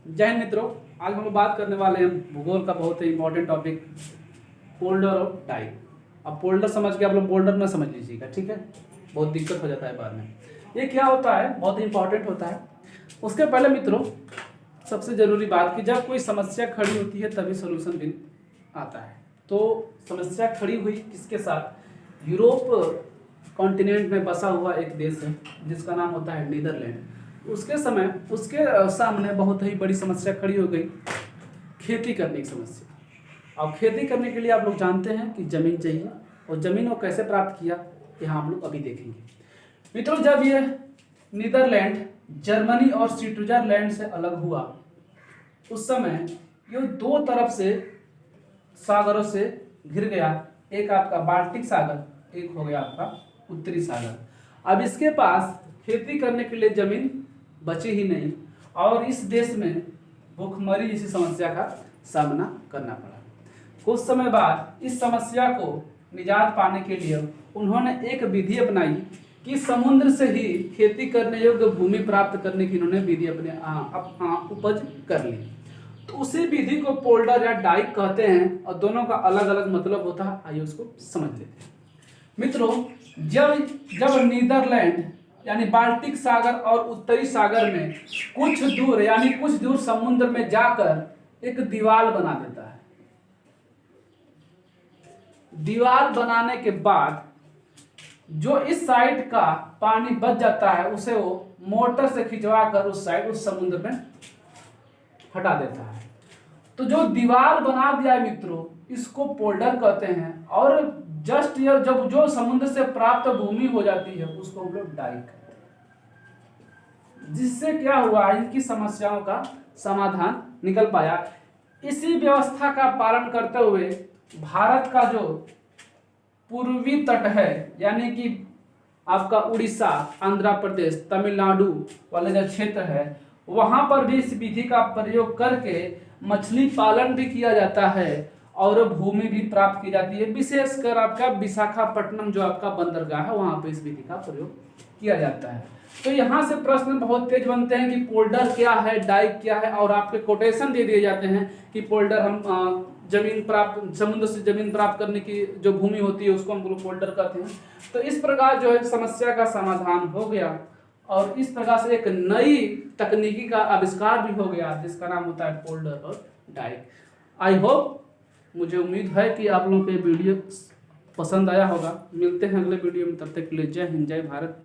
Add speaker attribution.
Speaker 1: जय हिंद मित्रों, आज हम लोग बात करने वाले हैं भूगोल का बहुत ही इंपॉर्टेंट टॉपिक पोल्डर और डाइक। अब पोल्डर समझ के आप लोग बोल्डर में समझ लीजिएगा, ठीक है। बहुत दिक्कत हो जाता है बाद में। ये क्या होता है, बहुत इंपॉर्टेंट होता है। उसके पहले मित्रों सबसे जरूरी बात कि जब कोई समस्या खड़ी होती है तभी सोल्यूशन भी आता है। तो समस्या खड़ी हुई किसके साथ? यूरोप कॉन्टिनेंट में बसा हुआ एक देश है जिसका नाम होता है नीदरलैंड। उसके समय उसके सामने बहुत ही बड़ी समस्या खड़ी हो गई, खेती करने की समस्या। अब खेती करने के लिए आप लोग जानते हैं कि ज़मीन चाहिए, और ज़मीन वो कैसे प्राप्त किया यहाँ हम लोग अभी देखेंगे। मित्रों, जब ये नीदरलैंड जर्मनी और स्विट्जरलैंड से अलग हुआ उस समय ये दो तरफ से सागरों से घिर गया। एक आपका बाल्टिक सागर, एक हो गया आपका उत्तरी सागर। अब इसके पास खेती करने के लिए जमीन बची ही नहीं, और इस देश में भूखमरी जैसी समस्या का सामना करना पड़ा। कुछ समय बाद इस समस्या को निजात पाने के लिए उन्होंने एक विधि अपनाई कि समुद्र से ही खेती करने योग्य भूमि प्राप्त करने की इन्होंने विधि अपने उपज कर ली। तो उसी विधि को पोल्डर या डाइक कहते हैं, और दोनों का अलग अलग मतलब होता है। आइए उसको समझ लेते हैं। मित्रों, जब नीदरलैंड यानी बाल्टिक सागर और उत्तरी सागर में कुछ दूर समुद्र में जाकर एक दीवार बना देता है। दीवार बनाने के बाद जो इस साइड का पानी बच जाता है उसे वो मोटर से खिंचवा कर उस साइड उस समुद्र में हटा देता है। तो जो दीवार बना दिया है मित्रों, इसको पोल्डर कहते हैं। और जस्ट ये जब जो समुद्र से प्राप्त भूमि हो जाती है उसको हम लोग डाइक कहते हैं। जिससे क्या हुआ, इनकी समस्याओं का समाधान निकल पाया। इसी व्यवस्था का पालन करते हुए भारत का जो पूर्वी तट है, यानी कि आपका उड़ीसा, आंध्र प्रदेश, तमिलनाडु वाले जो क्षेत्र है, वहां पर भी इस विधि का प्रयोग करके मछली पालन भी किया जाता है और भूमि भी प्राप्त की जाती है। विशेषकर आपका विशाखापट्टनम जो आपका बंदरगाह है वहां पर इस विधि का प्रयोग किया जाता है। तो यहाँ से प्रश्न बहुत तेज बनते हैं कि पोल्डर क्या है, डाइक क्या है, और आपके कोटेशन दे दिए जाते हैं कि पोल्डर हम समुद्र से जमीन प्राप्त करने की जो भूमि होती है उसको हम लोग पोल्डर कहते हैं। तो इस प्रकार जो है समस्या का समाधान हो गया, और इस प्रकार से एक नई तकनीकी का आविष्कार भी हो गया जिसका नाम होता है पोल्डर और डाइक। आई होप, मुझे उम्मीद है कि आप लोगों को ये वीडियो पसंद आया होगा। मिलते हैं अगले वीडियो में, तब तक के लिए जय हिंद, जय भारत।